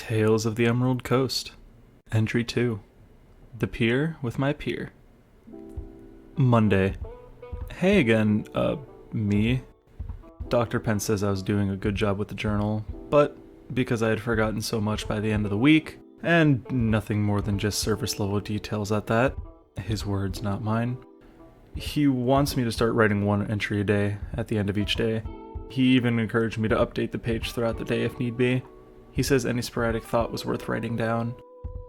Tales of the Emerald Coast. Entry 2. The Pier with my peer. Monday. Hey again, me. Dr. Penn says I was doing a good job with the journal, but because I had forgotten so much by the end of the week, and nothing more than just surface level details at that, his words, not mine, he wants me to start writing one entry a day at the end of each day. He even encouraged me to update the page throughout the day if need be. He says any sporadic thought was worth writing down,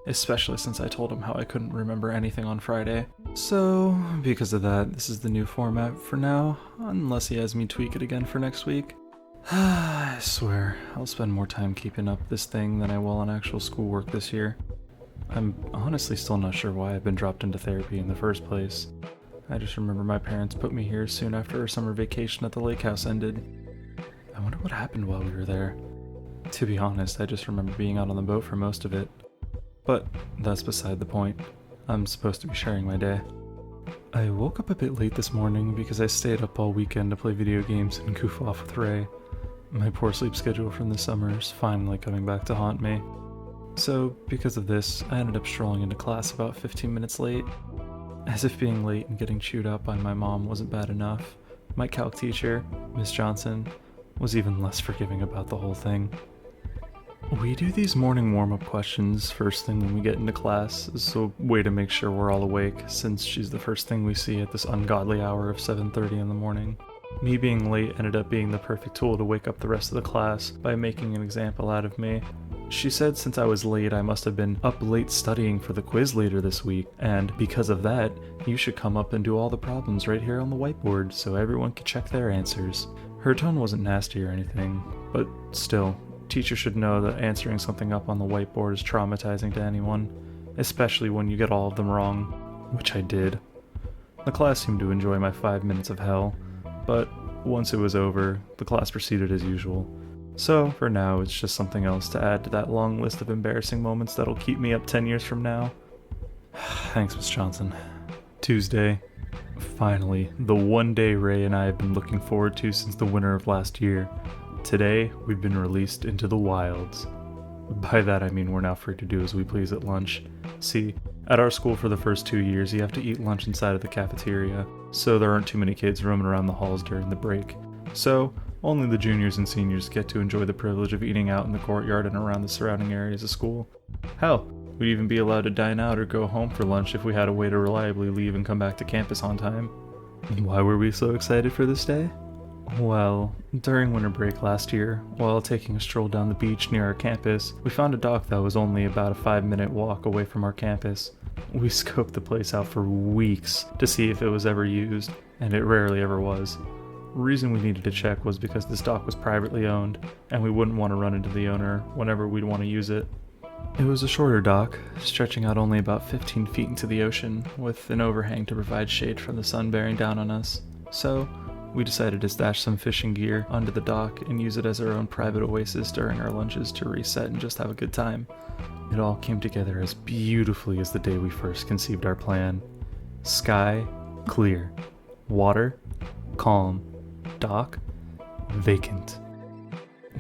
especially since I told him how I couldn't remember anything on Friday. So, because of that, this is the new format for now, unless he has me tweak it again for next week. I swear, I'll spend more time keeping up this thing than I will on actual schoolwork this year. I'm honestly still not sure why I've been dropped into therapy in the first place. I just remember my parents put me here soon after our summer vacation at the lake house ended. I wonder what happened while we were there. To be honest, I just remember being out on the boat for most of it. But that's beside the point. I'm supposed to be sharing my day. I woke up a bit late this morning because I stayed up all weekend to play video games and goof off with Ray. My poor sleep schedule from the summer is finally coming back to haunt me. So, because of this, I ended up strolling into class about 15 minutes late. As if being late and getting chewed out by my mom wasn't bad enough, my calc teacher, Miss Johnson, was even less forgiving about the whole thing. We do these morning warm-up questions first thing when we get into class as a way to make sure we're all awake, since she's the first thing we see at this ungodly hour of 7:30 in the morning. Me being late ended up being the perfect tool to wake up the rest of the class by making an example out of me. She said since I was late I must have been up late studying for the quiz later this week, and because of that, you should come up and do all the problems right here on the whiteboard so everyone can check their answers. Her tone wasn't nasty or anything, but still, teachers should know that answering something up on the whiteboard is traumatizing to anyone, especially when you get all of them wrong, which I did. The class seemed to enjoy my 5 minutes of hell, but once it was over, the class proceeded as usual. So, for now, it's just something else to add to that long list of embarrassing moments that'll keep me up 10 years from now. Thanks, Miss Johnson. Tuesday. Finally, the one day Ray and I have been looking forward to since the winter of last year. Today, we've been released into the wilds. By that I mean we're now free to do as we please at lunch. See, at our school for the first 2 years you have to eat lunch inside of the cafeteria, so there aren't too many kids roaming around the halls during the break. So, only the juniors and seniors get to enjoy the privilege of eating out in the courtyard and around the surrounding areas of school. Hell, we'd even be allowed to dine out or go home for lunch if we had a way to reliably leave and come back to campus on time. Why were we so excited for this day? Well, during winter break last year, while taking a stroll down the beach near our campus, we found a dock that was only about a 5-minute walk away from our campus. We scoped the place out for weeks to see if it was ever used, and it rarely ever was. Reason we needed to check was because this dock was privately owned, and we wouldn't want to run into the owner whenever we'd want to use it. It was a shorter dock, stretching out only about 15 feet into the ocean, with an overhang to provide shade from the sun bearing down on us. So, we decided to stash some fishing gear under the dock and use it as our own private oasis during our lunches to reset and just have a good time. It all came together as beautifully as the day we first conceived our plan. Sky, clear. Water, calm. Dock, vacant.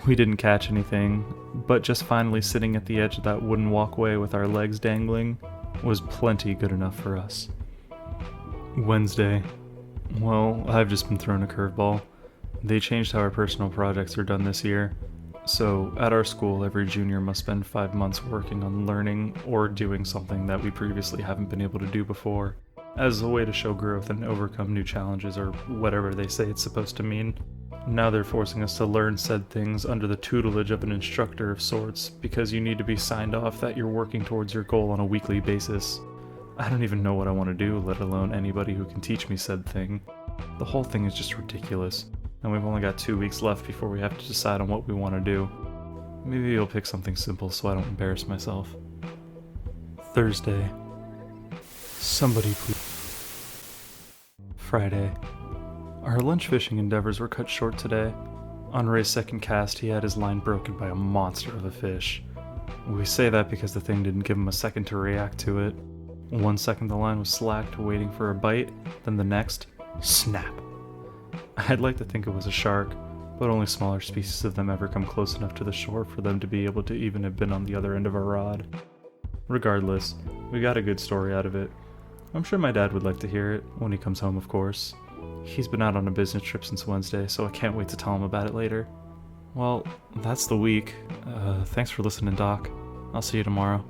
We didn't catch anything, but just finally sitting at the edge of that wooden walkway with our legs dangling was plenty good enough for us. Wednesday. Well, I've just been thrown a curveball. They changed how our personal projects are done this year. So, at our school, every junior must spend 5 months working on learning or doing something that we previously haven't been able to do before, as a way to show growth and overcome new challenges or whatever they say it's supposed to mean. Now they're forcing us to learn said things under the tutelage of an instructor of sorts because you need to be signed off that you're working towards your goal on a weekly basis. I don't even know what I want to do, let alone anybody who can teach me said thing. The whole thing is just ridiculous, and we've only got 2 weeks left before we have to decide on what we want to do. Maybe you'll pick something simple so I don't embarrass myself. Thursday. Somebody please. Friday. Our lunch fishing endeavors were cut short today. On Ray's second cast, he had his line broken by a monster of a fish. We say that because the thing didn't give him a second to react to it. 1 second the line was slacked, waiting for a bite, then the next, snap. I'd like to think it was a shark, but only smaller species of them ever come close enough to the shore for them to be able to even have been on the other end of a rod. Regardless, we got a good story out of it. I'm sure my dad would like to hear it, when he comes home of course. He's been out on a business trip since Wednesday, so I can't wait to tell him about it later. Well, that's the week. Thanks for listening, Doc. I'll see you tomorrow.